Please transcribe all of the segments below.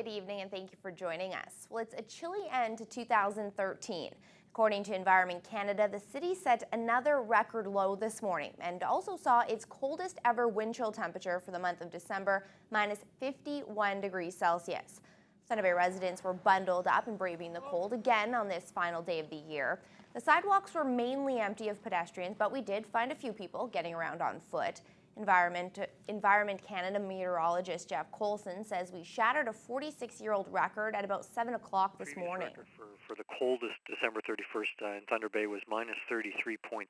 good evening and thank you for joining us. Well, it's a chilly end to 2013. According to Environment Canada, the city set another record low this morning and also saw its coldest ever wind chill temperature for the month of December, minus 51 degrees Celsius. Thunder Bay residents were bundled up and braving the cold again on this final day of the year. The sidewalks were mainly empty of pedestrians, but we did find a few people getting around on foot. Environment Canada meteorologist Jeff Colson says we shattered a 46-year-old record at about 7 o'clock this morning. Record for the coldest December 31st in Thunder Bay was minus 33.3,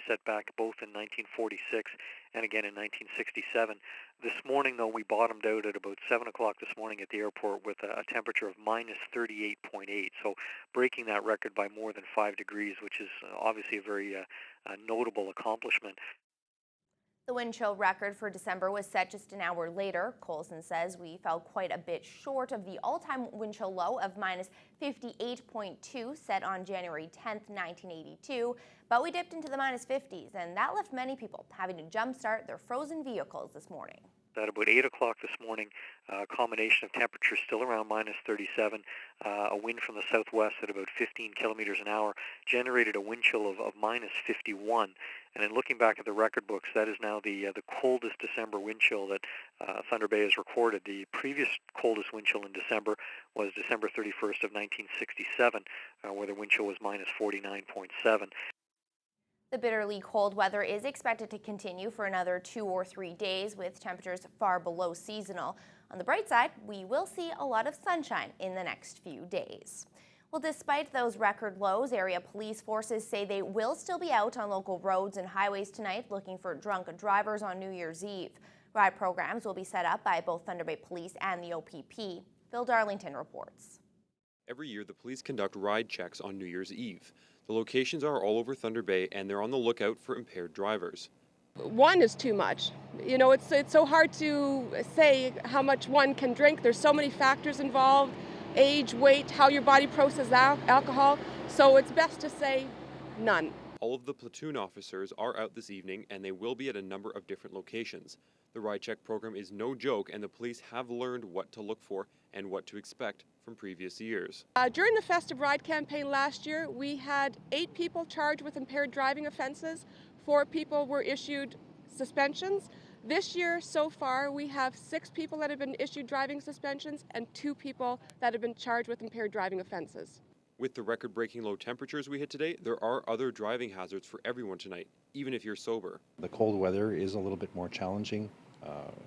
set back both in 1946 and again in 1967. This morning, though, we bottomed out at about 7 o'clock this morning at the airport with a temperature of minus 38.8, so breaking that record by more than 5 degrees, which is obviously a very notable accomplishment. The wind chill record for December was set just an hour later. Colson says we fell quite a bit short of the all-time wind chill low of minus 58.2 set on January 10th, 1982, but we dipped into the minus 50s, and that left many people having to jumpstart their frozen vehicles this morning. At about 8 o'clock this morning, a combination of temperatures still around minus 37, a wind from the southwest at about 15 kilometers an hour generated a wind chill of minus 51. And in looking back at the record books, that is now the coldest December wind chill that Thunder Bay has recorded. The previous coldest wind chill in December was December 31st of 1967, where the wind chill was minus 49.7. The bitterly cold weather is expected to continue for another 2 or 3 days, with temperatures far below seasonal. On the bright side, we will see a lot of sunshine in the next few days. Well, despite those record lows, area police forces say they will still be out on local roads and highways tonight looking for drunk drivers on New Year's Eve. Ride programs will be set up by both Thunder Bay Police and the OPP. Phil Darlington reports. Every year, the police conduct ride checks on New Year's Eve. The locations are all over Thunder Bay, and they're on the lookout for impaired drivers. One is too much. You know, it's so hard to say how much one can drink. There's so many factors involved: age, weight, how your body processes alcohol. So it's best to say none. All of the platoon officers are out this evening, and they will be at a number of different locations. The ride check program is no joke, and the police have learned what to look for and what to expect from previous years. During the Festive ride campaign last year, we had 8 people charged with impaired driving offenses. 4 people were issued suspensions. This year, so far, we have 6 people that have been issued driving suspensions and 2 people that have been charged with impaired driving offenses. With the record-breaking low temperatures we hit today, there are other driving hazards for everyone tonight, even if you're sober. The cold weather is a little bit more challenging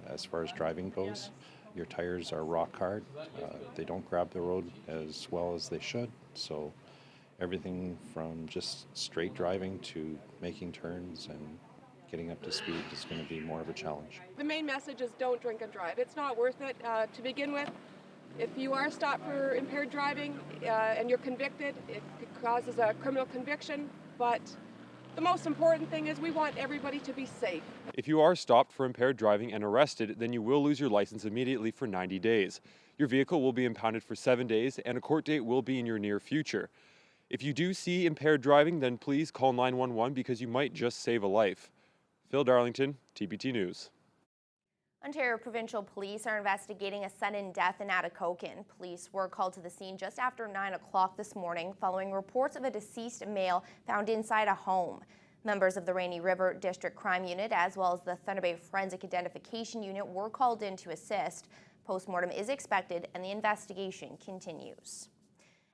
as far as driving goes. Your tires are rock hard. They don't grab the road as well as they should. So everything from just straight driving to making turns and getting up to speed is going to be more of a challenge. The main message is don't drink and drive. It's not worth it to begin with. If you are stopped for impaired driving and you're convicted, it causes a criminal conviction, but the most important thing is we want everybody to be safe. If you are stopped for impaired driving and arrested, then you will lose your license immediately for 90 days. Your vehicle will be impounded for 7 days, and a court date will be in your near future. If you do see impaired driving, then please call 911 because you might just save a life. Phil Darlington, TBT News. Ontario Provincial Police are investigating a sudden death in Atikokan. Police were called to the scene just after 9 o'clock this morning following reports of a deceased male found inside a home. Members of the Rainy River District Crime Unit as well as the Thunder Bay Forensic Identification Unit were called in to assist. Postmortem is expected and the investigation continues.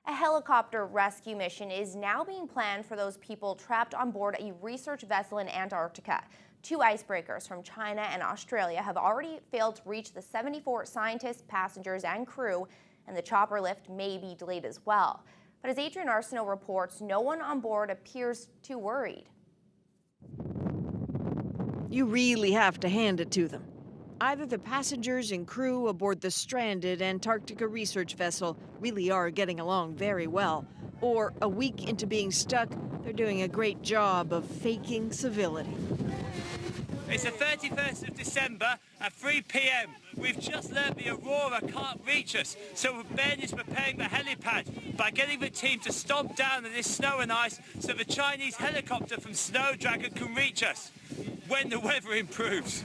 A helicopter rescue mission is now being planned for those people trapped on board a research vessel in Antarctica. 2 icebreakers from China and Australia have already failed to reach the 74 scientists, passengers, and crew, and the chopper lift may be delayed as well. But as Adrian Arsenault reports, no one on board appears too worried. You really have to hand it to them. Either the passengers and crew aboard the stranded Antarctica research vessel really are getting along very well, or a week into being stuck, they're doing a great job of faking civility. It's the 31st of December at 3 p.m. We've just learned the Aurora can't reach us, so Ben is preparing the helipad by getting the team to stomp down in this snow and ice so the Chinese helicopter from Snowdragon can reach us when the weather improves.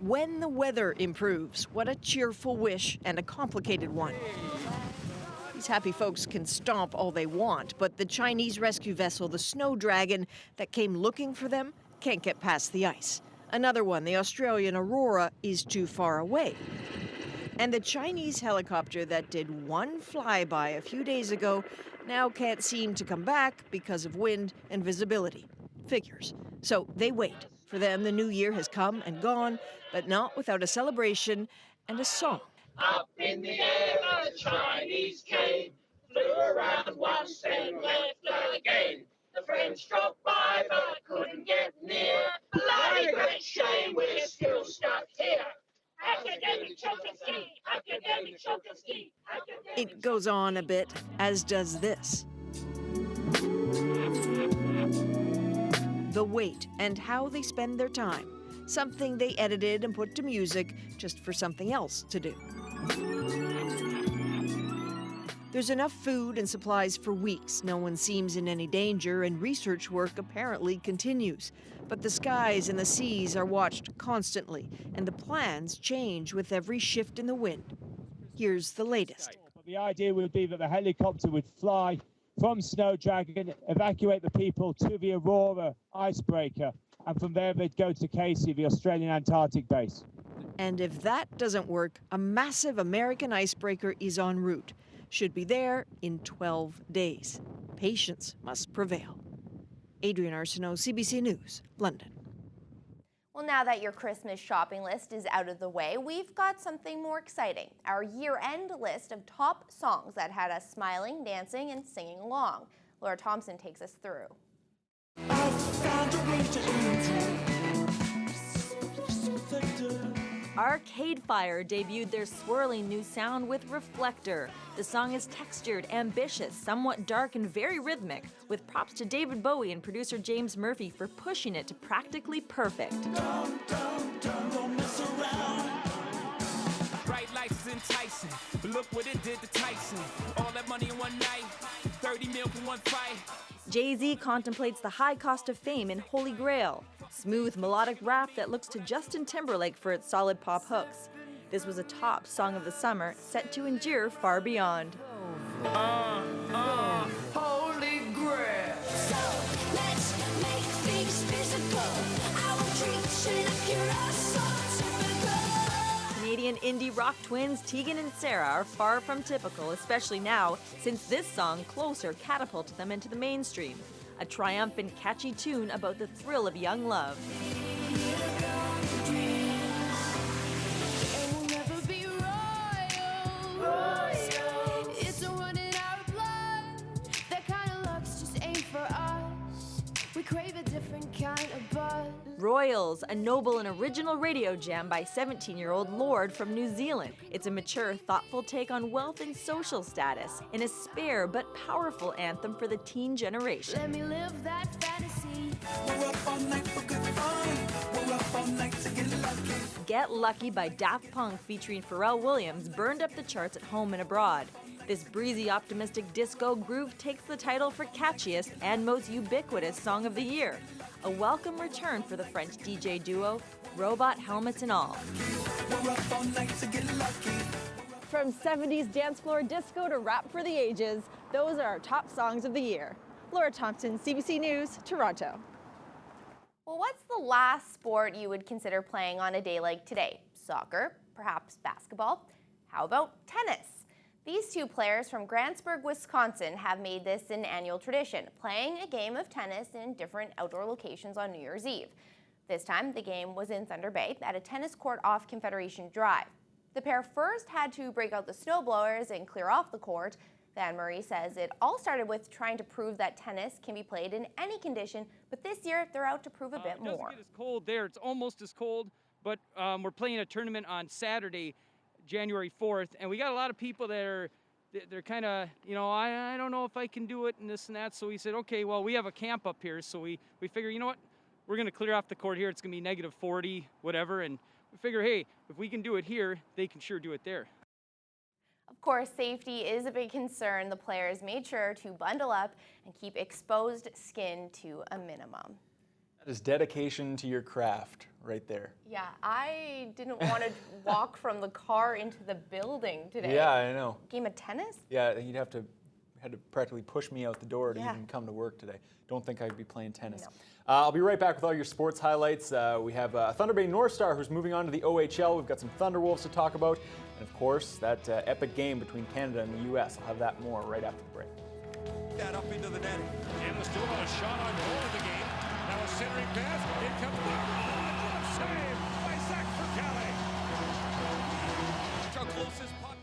When the weather improves, what a cheerful wish and a complicated one. These happy folks can stomp all they want, but the Chinese rescue vessel, the Snow Dragon, that came looking for them, can't get past the ice. Another one, the Australian Aurora, is too far away. And the Chinese helicopter that did one flyby a few days ago now can't seem to come back because of wind and visibility. Figures. So they wait. For them, the new year has come and gone, but not without a celebration and a song. Up in the air, a Chinese came, flew around once and left again. The French dropped by but couldn't get near. Bloody great shame, we're still stuck here. Academic Tchaikovsky, academic Tchaikovsky, academic. It goes on a bit, as does this. The wait and how they spend their time. Something they edited and put to music just for something else to do. There's enough food and supplies for weeks. No one seems in any danger, and research work apparently continues. But the skies and the seas are watched constantly, and the plans change with every shift in the wind. Here's the latest. The idea would be that the helicopter would fly from Snow Dragon, evacuate the people to the Aurora icebreaker, and from there they'd go to Casey, the Australian Antarctic base. And if that doesn't work, a massive American icebreaker is en route. Should be there in 12 days. Patience must prevail. Adrian Arsenault, CBC News, London. Well, now that your Christmas shopping list is out of the way, we've got something more exciting. Our year-end list of top songs that had us smiling, dancing, and singing along. Laura Thompson takes us through. Arcade Fire debuted their swirling new sound with Reflector. The song is textured, ambitious, somewhat dark, and very rhythmic, with props to David Bowie and producer James Murphy for pushing it to practically perfect. Don't mess around. Bright lights is enticing, but look what it did to Tyson. All that money in one night, 30 mil for one fight. Jay-Z contemplates the high cost of fame in Holy Grail. Smooth melodic rap that looks to Justin Timberlake for its solid pop hooks. This was a top song of the summer, set to endure far beyond. Holy Grail. So let's make things physical. Our dreams should appear so typical. Canadian indie rock twins Tegan and Sarah are far from typical, especially now, since this song, Closer, catapulted them into the mainstream. A triumphant, catchy tune about the thrill of young love. It's a run in our blood. That kind of luck's just ain't for us. We crave a different kind of buzz. Royals, a noble and original radio jam by 17-year-old Lord from New Zealand. It's a mature, thoughtful take on wealth and social status, in a spare but powerful anthem for the teen generation. Let me live that fantasy. We're up all night for good fun. We're up all night to get lucky. Get Lucky by Daft Punk featuring Pharrell Williams burned up the charts at home and abroad. This breezy, optimistic disco groove takes the title for catchiest and most ubiquitous song of the year. A welcome return for the French DJ duo, robot helmets and all. We're up all night to get lucky. From 70s dance floor disco to rap for the ages, those are our top songs of the year. Laura Thompson, CBC News, Toronto. Well, what's the last sport you would consider playing on a day like today? Soccer, perhaps basketball? How about tennis? These two players from Grantsburg, Wisconsin have made this an annual tradition, playing a game of tennis in different outdoor locations on New Year's Eve. This time, the game was in Thunder Bay at a tennis court off Confederation Drive. The pair first had to break out the snowblowers and clear off the court. Anne-Marie says it all started with trying to prove that tennis can be played in any condition, but this year they're out to prove a bit more. It doesn't get as cold there. It's almost as cold, but we're playing a tournament on Saturday, January 4th, and we got a lot of people that are, they're kind of, you know, I don't know if I can do it and this and that. So we said, okay, well, we have a camp up here. So we figure, you know what, we're going to clear off the court here. It's going to be negative 40, whatever. And we figure, hey, if we can do it here, they can sure do it there. Of course, safety is a big concern. The players made sure to bundle up and keep exposed skin to a minimum. That is dedication to your craft right there. Yeah, I didn't want to walk from the car into the building today. Yeah, I know. Game of tennis? Yeah, you'd had to practically push me out the door to Yeah. even come to work today. Don't think I'd be playing tennis. No. I'll be right back with all your sports highlights. We have Thunder Bay North Star who's moving on to the OHL. We've got some Thunderwolves to talk about. And of course, that epic game between Canada and the US. I'll have that more right after the break. That up into the net. Jim was still on a shot on goal of the game. Now a centering pass. It comes back. Oh, save by Zach Furcali. How close is puck?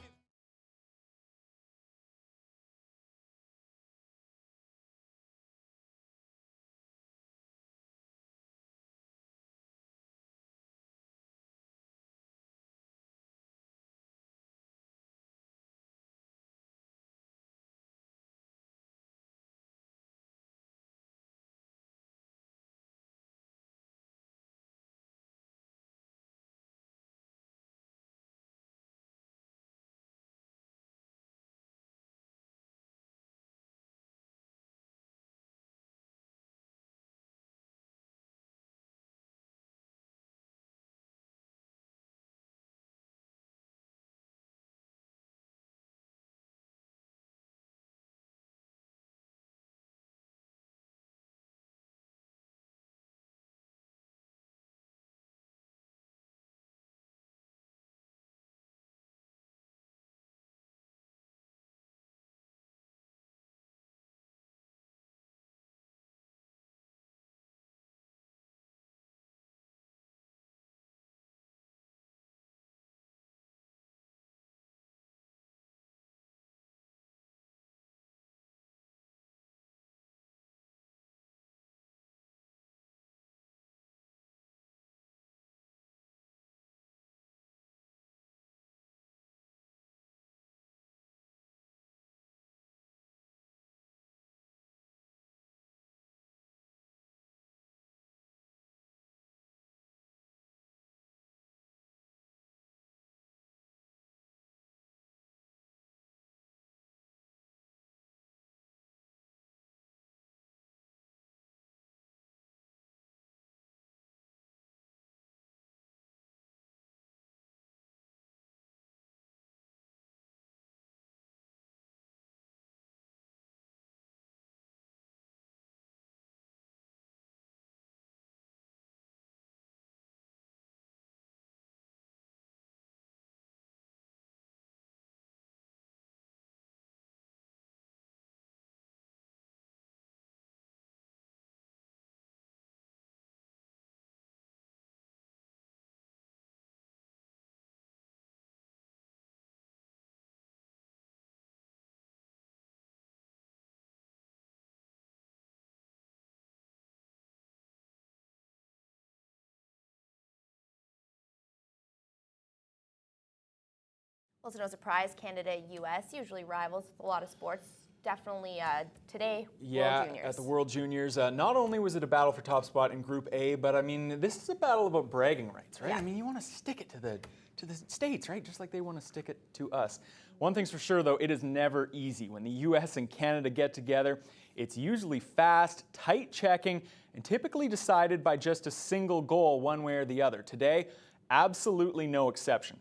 Well, it's no surprise Canada-US usually rivals with a lot of sports. Definitely today, World Juniors. At the World Juniors, not only was it a battle for top spot in Group A, but I mean, this is a battle about bragging rights, right? Yeah. I mean, you want to stick it to the States, right? Just like they want to stick it to us. One thing's for sure, though, it is never easy. When the US and Canada get together, it's usually fast, tight checking, and typically decided by just a single goal, one way or the other. Today, absolutely no exception.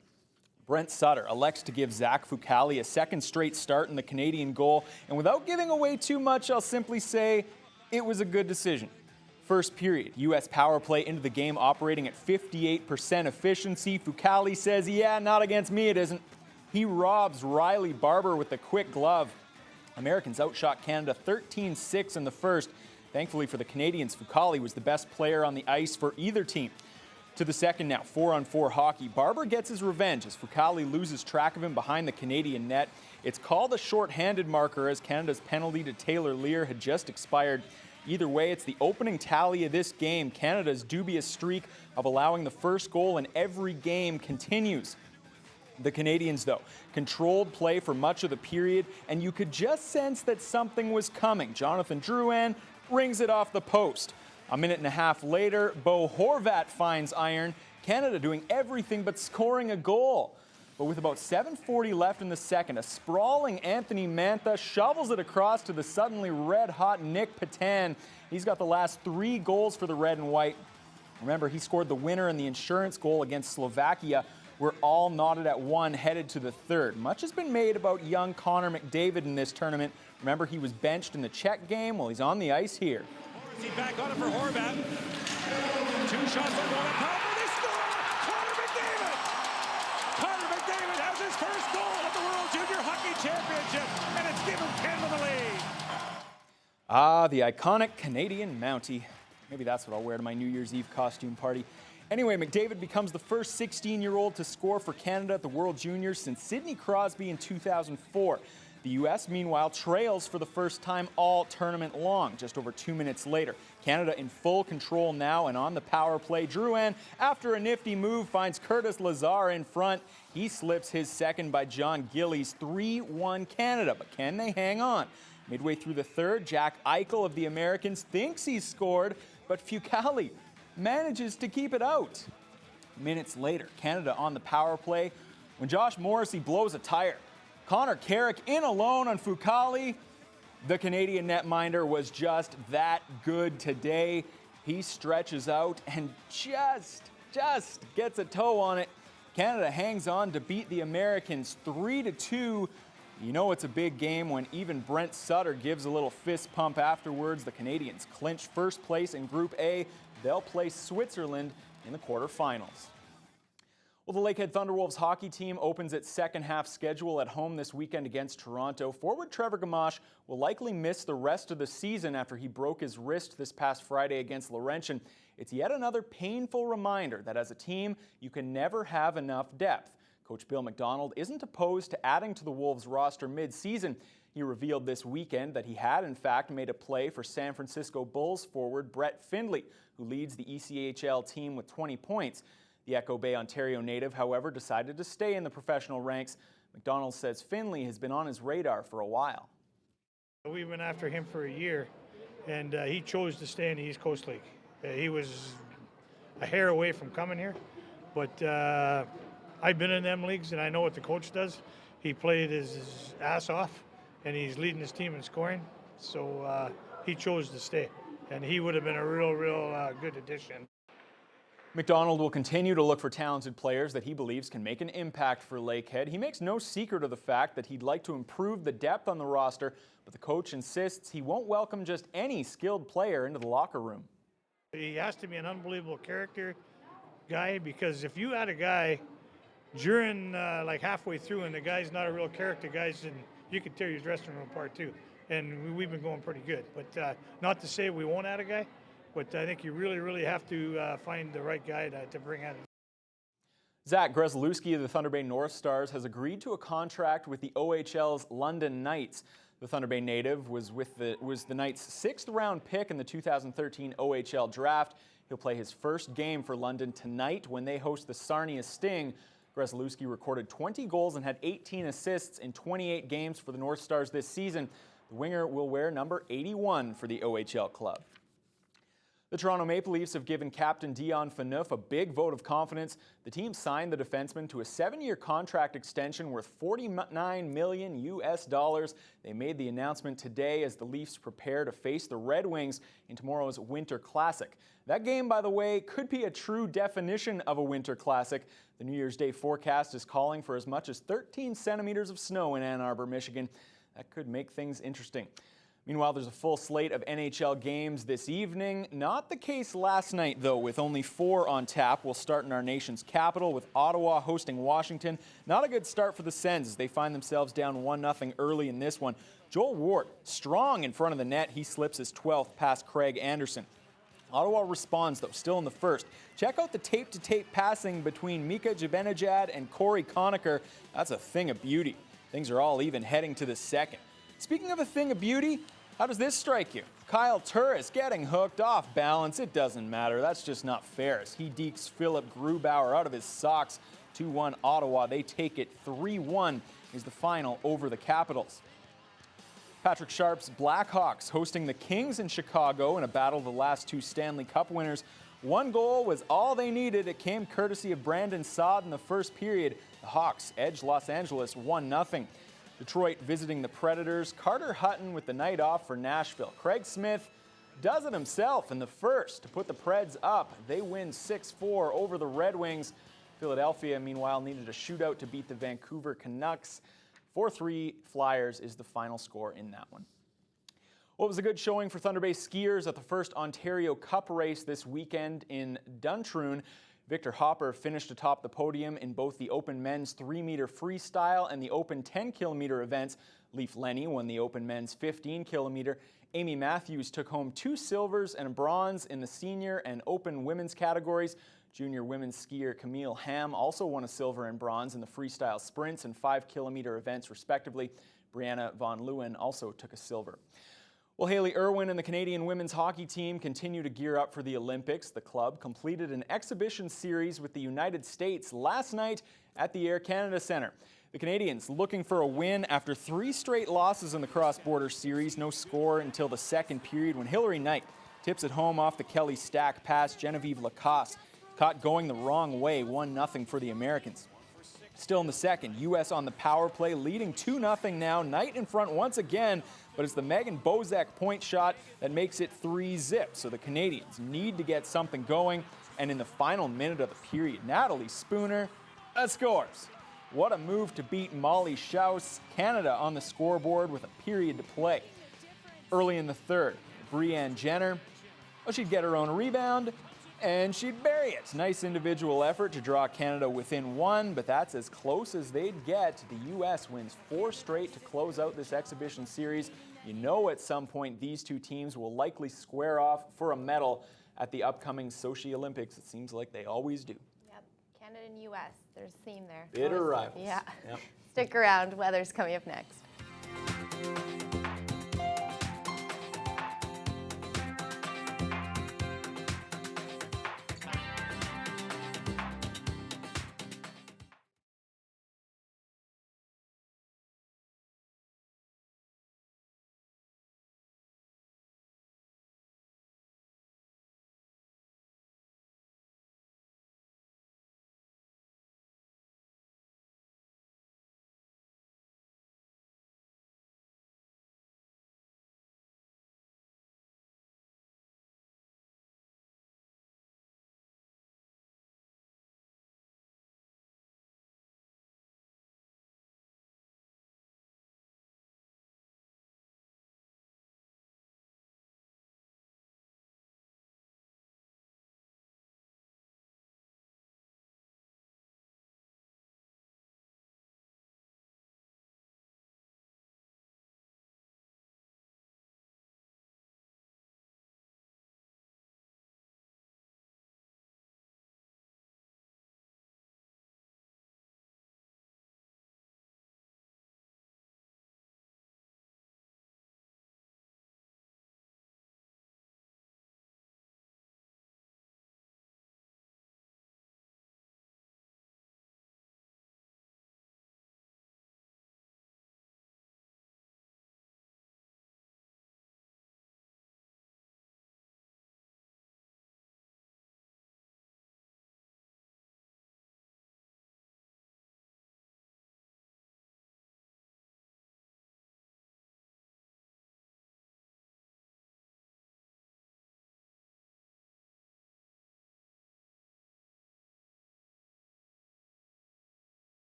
Brent Sutter elects to give Zach Furcali a second straight start in the Canadian goal, and without giving away too much, I'll simply say it was a good decision. First period, U.S. power play into the game operating at 58% efficiency. Furcali says, yeah, not against me it isn't. He robs Riley Barber with a quick glove. Americans outshot Canada 13-6 in the first. Thankfully for the Canadians, Furcali was the best player on the ice for either team. To the second now, 4-on-4 hockey. Barber gets his revenge as Furcali loses track of him behind the Canadian net. It's called a short-handed marker as Canada's penalty to Taylor Lear had just expired. Either way, it's the opening tally of this game. Canada's dubious streak of allowing the first goal in every game continues. The Canadians, though, controlled play for much of the period, and you could just sense that something was coming. Jonathan Drouin rings it off the post. A minute and a half later, Bo Horvat finds iron. Canada doing everything but scoring a goal. But with about 7:40 left in the second, a sprawling Anthony Mantha shovels it across to the suddenly red-hot Nick Patan. He's got the last 3 goals for the red and white. Remember, he scored the winner in the insurance goal against Slovakia. We're all knotted at 1, headed to the third. Much has been made about young Connor McDavid in this tournament. Remember, he was benched in the Czech game. Well, he's on the ice here. He's back on it for Horvat. 2 shots on goal. Power, they score! Connor McDavid! Connor McDavid has his first goal at the World Junior Hockey Championship, and it's given Canada the lead. Ah, the iconic Canadian Mountie. Maybe that's what I'll wear to my New Year's Eve costume party. Anyway, McDavid becomes the first 16-year-old to score for Canada at the World Juniors since Sidney Crosby in 2004. The U.S., meanwhile, trails for the first time all tournament long, just over 2 minutes later. Canada in full control now and on the power play. Drouin, after a nifty move, finds Curtis Lazar in front. He slips his second by John Gillies. 3-1 Canada, but can they hang on? Midway through the third, Jack Eichel of the Americans thinks he's scored, but Fucale manages to keep it out. Minutes later, Canada on the power play when Josh Morrissey blows a tire. Connor Carrick in alone on Fucale. The Canadian netminder was just that good today. He stretches out and just gets a toe on it. Canada hangs on to beat the Americans 3-2. You know it's a big game when even Brent Sutter gives a little fist pump afterwards. The Canadians clinch first place in Group A. They'll play Switzerland in the quarterfinals. Well, the Lakehead Thunderwolves hockey team opens its second half schedule at home this weekend against Toronto. Forward Trevor Gamache will likely miss the rest of the season after he broke his wrist this past Friday against Laurentian. It's yet another painful reminder that as a team, you can never have enough depth. Coach Bill McDonald isn't opposed to adding to the Wolves roster mid-season. He revealed this weekend that he had, in fact, made a play for San Francisco Bulls forward Brett Findlay, who leads the ECHL team with 20 points. The Echo Bay, Ontario native, however, decided to stay in the professional ranks. McDonald says Findlay has been on his radar for a while. We've been after him for a year, and he chose to stay in the East Coast League. He was a hair away from coming here, but I've been in them leagues, and I know what the coach does. He played his ass off, and he's leading his team in scoring, so he chose to stay, and he would have been a real good addition. McDonald will continue to look for talented players that he believes can make an impact for Lakehead. He makes no secret of the fact that he'd like to improve the depth on the roster, but the coach insists he won't welcome just any skilled player into the locker room. He has to be an unbelievable character guy, because if you had a guy during like halfway through and the guy's not a real character guy, then you could tear your dressing room apart too. And we've been going pretty good, but not to say we won't add a guy. But I think you really have to find the right guy to bring in. Zach Grzelewski of the Thunder Bay North Stars has agreed to a contract with the OHL's London Knights. The Thunder Bay native was the Knights' 6th round pick in the 2013 OHL draft. He'll play his first game for London tonight when they host the Sarnia Sting. Grzelewski recorded 20 goals and had 18 assists in 28 games for the North Stars this season. The winger will wear number 81 for the OHL club. The Toronto Maple Leafs have given captain Dion Phaneuf a big vote of confidence. The team signed the defenseman to a 7-year contract extension worth $49 million. They made the announcement today as the Leafs prepare to face the Red Wings in tomorrow's Winter Classic. That game, by the way, could be a true definition of a Winter Classic. The New Year's Day forecast is calling for as much as 13 centimeters of snow in Ann Arbor, Michigan. That could make things interesting. Meanwhile, there's a full slate of NHL games this evening. Not the case last night, though, with only 4 on tap. We'll start in our nation's capital with Ottawa hosting Washington. Not a good start for the Sens as they find themselves down 1-0 early in this one. Joel Ward, strong in front of the net. He slips his 12th past Craig Anderson. Ottawa responds, though, still in the first. Check out the tape-to-tape passing between Mika Zibanejad and Corey Conacher. That's a thing of beauty. Things are all even heading to the second. Speaking of a thing of beauty, how does this strike you? Kyle Turris getting hooked off balance. It doesn't matter. That's just not fair as he dekes Philip Grubauer out of his socks. 2-1 Ottawa. They take it 3-1 is the final over the Capitals. Patrick Sharp's Blackhawks hosting the Kings in Chicago in a battle of the last 2 Stanley Cup winners. 1 goal was all they needed. It came courtesy of Brandon Saad in the first period. The Hawks edge Los Angeles 1-0. Detroit visiting the Predators. Carter Hutton with the night off for Nashville. Craig Smith does it himself in the first to put the Preds up. They win 6-4 over the Red Wings. Philadelphia, meanwhile, needed a shootout to beat the Vancouver Canucks. 4-3 Flyers is the final score in that one. Well, it was a good showing for Thunder Bay skiers at the first Ontario Cup race this weekend in Duntroon. Victor Hopper finished atop the podium in both the open men's 3-meter freestyle and the open 10-kilometer events. Leaf Lenny won the open men's 15-kilometer. Amy Matthews took home 2 silvers and a bronze in the senior and open women's categories. Junior women's skier Camille Ham also won a silver and bronze in the freestyle sprints and 5-kilometer events, respectively. Brianna Von Leeuwen also took a silver. Well, Haley Irwin and the Canadian women's hockey team continue to gear up for the Olympics. The club completed an exhibition series with the United States last night at the Air Canada Centre. The Canadians looking for a win after 3 straight losses in the cross-border series. No score until the second period when Hillary Knight tips it home off the Kelly Stack pass. Genevieve Lacoste caught going the wrong way, 1-0 for the Americans. Still in the second, U.S. on the power play, leading 2-0 now. Knight in front once again, but it's the Megan Bozek point shot that makes it 3-0. So the Canadians need to get something going. And in the final minute of the period, Natalie Spooner scores. What a move to beat Molly Schaus. Canada on the scoreboard with a period to play. Early in the third, Breanne Jenner, she'd get her own rebound, and she'd bury it. Nice individual effort to draw Canada within 1, but that's as close as they'd get. The U.S. wins 4 straight to close out this exhibition series. You know at some point these two teams will likely square off for a medal at the upcoming Sochi Olympics. It seems like they always do. Yep, Canada and U.S. There's a theme there. Bitter rivals. Yeah. Yep. Stick around. Weather's coming up next.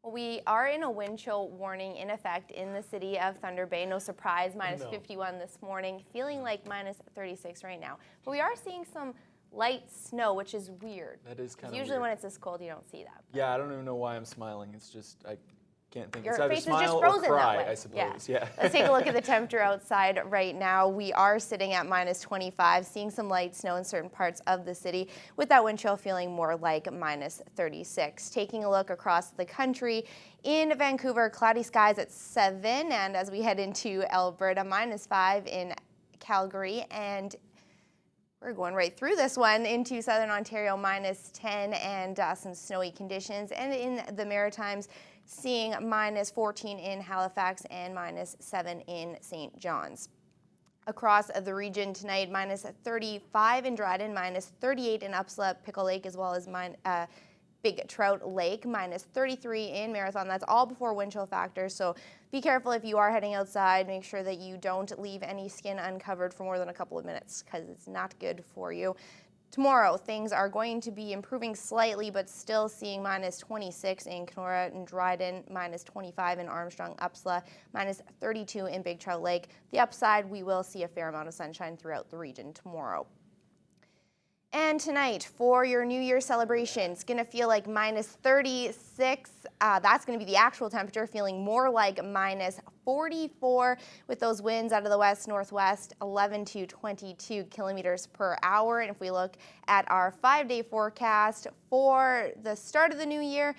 We are in a wind chill warning in effect in the city of Thunder Bay. No surprise, minus 51 this morning, feeling like minus 36 right now. But we are seeing some light snow, which is weird. That is kind of Usually weird. when it's this cold, you don't see that. Yeah, I don't even know why I'm smiling. It's just, I can't think. Your It's either face is smile just or frozen cry, that way. I suppose. Yeah. Let's take a look at the temperature outside right now. We are sitting at -25, seeing some light snow in certain parts of the city, with that wind chill feeling more like -36. Taking a look across the country, in Vancouver, cloudy skies at 7, and as we head into Alberta, -5 in Calgary, and we're going right through this one into southern Ontario, -10 and some snowy conditions. And in the Maritimes, seeing -14 in Halifax and -7 in St. John's. Across the region tonight, -35 in Dryden, -38 in Upsala, Pickle Lake, as well as Big Trout Lake, -33 in Marathon. That's all before wind chill factors, so be careful if you are heading outside. Make sure that you don't leave any skin uncovered for more than a couple of minutes, because it's not good for you. Tomorrow, things are going to be improving slightly, but still seeing -26 in Kenora and Dryden, -25 in Armstrong, Upsala, -32 in Big Trout Lake. The upside, we will see a fair amount of sunshine throughout the region tomorrow. And tonight, for your New Year celebration, it's going to feel like -36. That's going to be the actual temperature, feeling more like -44 with those winds out of the west-northwest, 11 to 22 kilometers per hour. And if we look at our 5-day forecast for the start of the new year,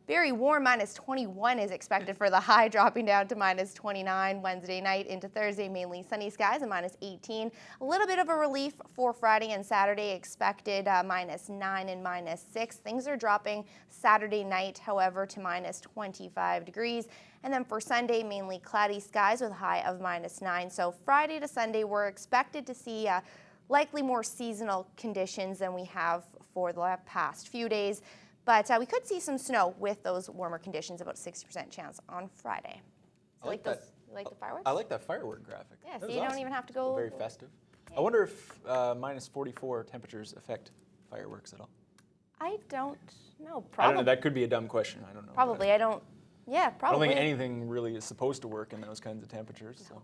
very warm, -21 is expected for the high, dropping down to -29 Wednesday night into Thursday, mainly sunny skies, and -18. A little bit of a relief for Friday and Saturday, expected -9 and -6. Things are dropping Saturday night, however, to -25 degrees. And then for Sunday, mainly cloudy skies with a high of -9. So Friday to Sunday, we're expected to see likely more seasonal conditions than we have for the past few days. But we could see some snow with those warmer conditions, about 60% chance on Friday. So I like that. You like the fireworks? I like that firework graphic. Yeah, That so you was don't even have to go. Very festive. I wonder if -44 temperatures affect fireworks at all. I don't know. I Probably. don't know. That could be a dumb question. I don't know. Probably. I don't. Yeah, I probably. don't think anything really is supposed to work in those kinds of temperatures. So.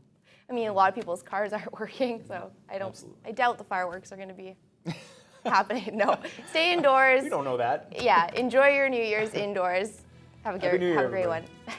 I mean, a lot of people's cars aren't working, so I don't. Absolutely. I doubt the fireworks are going to be happening. No, stay indoors. We don't know that. Yeah, enjoy your New Year's indoors. Have a Happy New Year, have a great everybody. one.